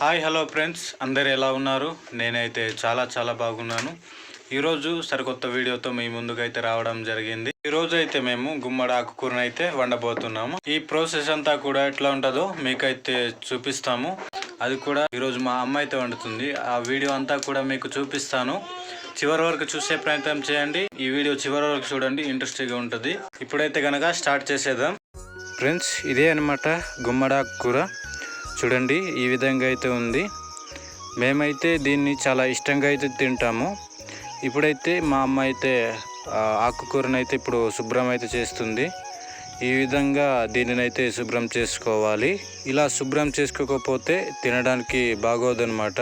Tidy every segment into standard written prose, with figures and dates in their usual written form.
Hi hello friends, అందరు ఎలా ఉన్నారు? నేనైతే చాలా బాగున్నాను. ఈరోజు సరికొత్త వీడియోతో మీ ముందుకైతే రావడం జరిగింది. ఈరోజు అయితే మేము గుమ్మడి ఆకుకూరను అయితే వండబోతున్నాము. ఈ ప్రాసెస్ అంతా కూడా ఎట్లా ఉంటుందో మీకైతే చూపిస్తాము. అది కూడా ఈరోజు మా అమ్మ అయితే వండుతుంది. ఆ వీడియో అంతా కూడా మీకు చూపిస్తాను. చివరి వరకు చూసే ప్రయత్నం చేయండి. ఈ వీడియో చివరి వరకు చూడండి, ఇంట్రెస్టింగ్గా ఉంటుంది. ఇప్పుడైతే కనుక స్టార్ట్ చేసేద్దాం. ఫ్రెండ్స్, ఇదే అనమాట గుమ్మడి ఆకుకూర. చూడండి, ఈ విధంగా అయితే ఉంది. మేమైతే దీన్ని చాలా ఇష్టంగా అయితే తింటాము. ఇప్పుడైతే మా అమ్మ అయితే ఆకుకూరను అయితే ఇప్పుడు శుభ్రం అయితే చేస్తుంది. ఈ విధంగా దీనిని అయితే శుభ్రం చేసుకోవాలి. ఇలా శుభ్రం చేసుకోకపోతే తినడానికి బాగోదన్నమాట.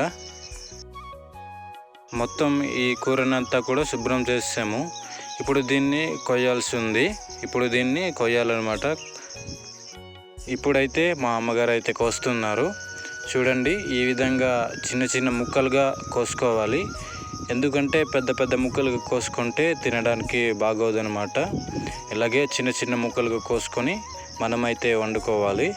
మొత్తం ఈ కూరనంతా కూడా శుభ్రం చేసాము. ఇప్పుడు దీన్ని కొయ్యాల్సి ఉంది. ఇప్పుడు దీన్ని కొయ్యాలన్నమాట. ఇప్పుడైతే మా అమ్మగారు అయితే కోస్తున్నారు. చూడండి, ఈ విధంగా చిన్న ముక్కలుగా కోసుకోవాలి. ఎందుకంటే పెద్ద ముక్కలుగా కోసుకుంటే తినడానికి బాగోదన్నమాట. ఇలాగే చిన్న ముక్కలుగా కోసుకొని మనమైతే వండుకోవాలి.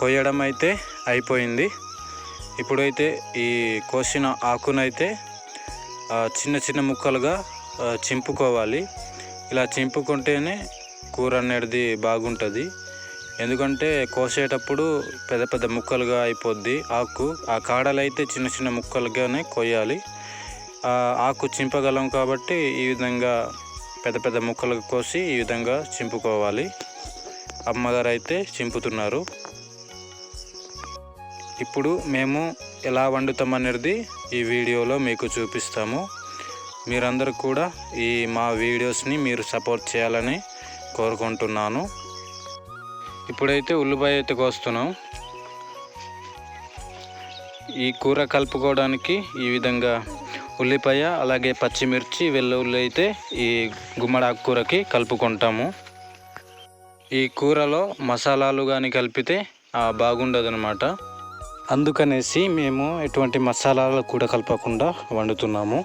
కొయ్యడం అయితే అయిపోయింది. ఇప్పుడైతే ఈ కోసిన ఆకునైతే చిన్న ముక్కలుగా చింపుకోవాలి. ఇలా చింపుకుంటేనే కూర అనేది బాగుంటుంది. ఎందుకంటే కోసేటప్పుడు పెద్ద ముక్కలుగా అయిపోద్ది ఆకు. ఆ కాడలు అయితే చిన్న ముక్కలుగానే కొయ్యాలి. ఆకు చింపగలం కాబట్టి ఈ విధంగా పెద్ద ముక్కలుగా కోసి ఈ విధంగా చింపుకోవాలి. అమ్మగారు అయితే చింపుతున్నారు. ఇప్పుడు మేము ఎలా వండుతామనేది ఈ వీడియోలో మీకు చూపిస్తాము. మీరందరూ కూడా మా వీడియోస్ని మీరు సపోర్ట్ చేయాలని కోరుకుంటున్నాను. ఇప్పుడైతే ఉల్లిపాయ అయితే కోస్తున్నాం. ఈ కూర కలుపుకోవడానికి ఈ విధంగా ఉల్లిపాయ అలాగే పచ్చిమిర్చి వెల్లుల్లి అయితే ఈ గుమ్మడి ఆకుకూరకి కలుపుకుంటాము. ఈ కూరలో మసాలాలు కానీ కలిపితే బాగుండదన్నమాట. అందుకనేసి మేము ఎటువంటి మసాలాలు కూడా కలపకుండా వండుతున్నాము.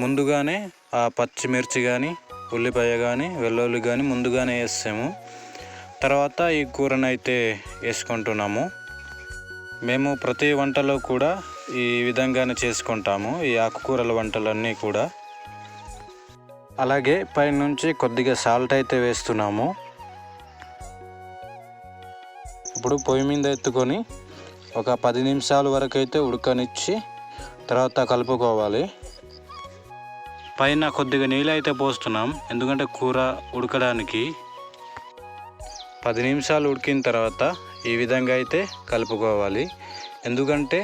ముందుగానే ఆ పచ్చిమిర్చి కానీ ఉల్లిపాయ కానీ వెల్లుల్లి కానీ ముందుగానే వేసాము. తర్వాత ఈ కూరను అయితే వేసుకుంటున్నాము. మేము ప్రతి వంటలో కూడా ఈ విధంగానే చేసుకుంటాము, ఈ ఆకుకూరల వంటలన్నీ కూడా. అలాగే పైనుంచి కొద్దిగా సాల్ట్ అయితే వేస్తున్నాము. ఇప్పుడు పొయ్యి మీద ఎత్తుకొని ఒక 10 నిమిషాల వరకు అయితే ఉడకనిచ్చి తర్వాత కలుపుకోవాలి. పైన కొద్దిగా నీళ్ళు అయితే పోస్తున్నాం, ఎందుకంటే కూర ఉడకడానికి. 10 నిమిషాలు ఉడికిన తర్వాత ఈ విధంగా అయితే కలుపుకోవాలి. ఎందుకంటే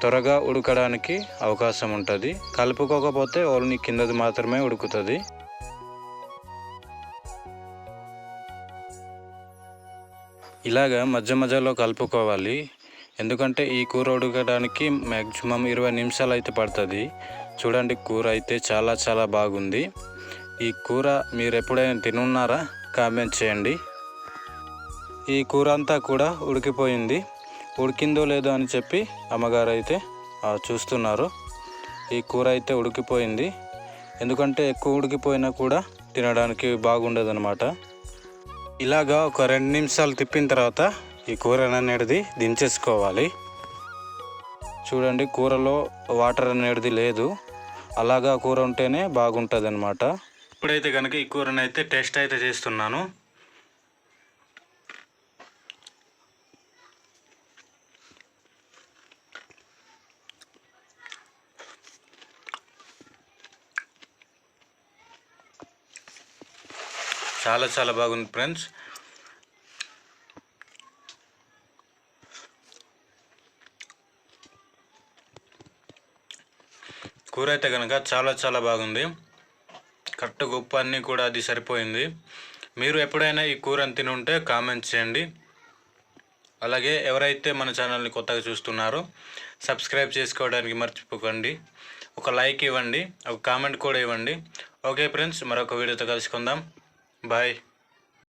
త్వరగా ఉడకడానికి అవకాశం ఉంటుంది. కలుపుకోకపోతే ఓన్లీ కిందది మాత్రమే ఉడుకుతుంది. ఇలాగా మధ్యలో కలుపుకోవాలి. ఎందుకంటే ఈ కూర ఉడకడానికి మ్యాక్సిమం 20 నిమిషాలు అయితే పడుతుంది. చూడండి, కూర అయితే చాలా బాగుంది. ఈ కూర మీరు ఎప్పుడైనా తినున్నారా? కామెంట్ చేయండి. ఈ కూర అంతా కూడా ఉడికిపోయింది. ఉడికిందో లేదో అని చెప్పి అమ్మగారు అయితే చూస్తున్నారు. ఈ కూర అయితే ఉడికిపోయింది. ఎందుకంటే ఎక్కువ ఉడికిపోయినా కూడా తినడానికి బాగుండదన్నమాట. ఇలాగా 2 నిమిషాలు తిప్పిన తర్వాత ఈ కూర అనేది దించేసుకోవాలి. చూడండి, కూరలో వాటర్ అనేది లేదు. అలాగా కూర ఉంటేనే బాగుంటుంది అన్నమాట. ఇప్పుడైతే కనుక ఈ కూరని అయితే టేస్ట్ అయితే చేస్తున్నాను. చాలా చాలా బాగుంది ఫ్రెండ్స్. కూర అయితే కనుక చాలా చాలా బాగుంది. కరెక్ట్గా ఉప్పు అన్నీ కూడా అది సరిపోయింది. మీరు ఎప్పుడైనా ఈ కూరని తిని ఉంటే కామెంట్ చేయండి. అలాగే ఎవరైతే మన ఛానల్ని కొత్తగా చూస్తున్నారో సబ్స్క్రైబ్ చేసుకోవడానికి మర్చిపోకండి. ఒక లైక్ ఇవ్వండి, ఒక కామెంట్ కూడా ఇవ్వండి. ఓకే ఫ్రెండ్స్, మరొక వీడియోతో కలుసుకుందాం. బాయ్.